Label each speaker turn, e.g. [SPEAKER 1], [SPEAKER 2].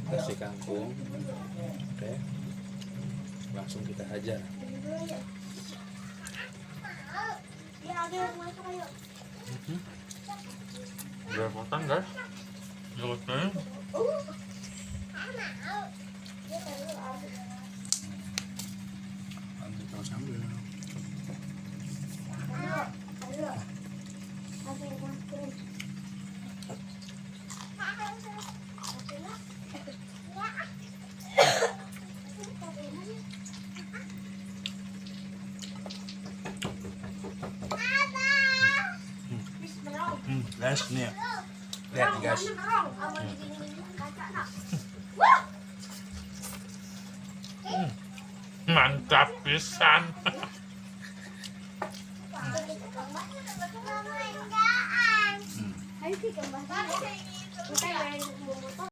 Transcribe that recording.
[SPEAKER 1] nasi kangkung. Oke, langsung kita hajar.
[SPEAKER 2] Udah potong guys, jeleknya.
[SPEAKER 1] Ambil tahu sambal. Guys, nih lihat nih guys.
[SPEAKER 2] Mantap pisan.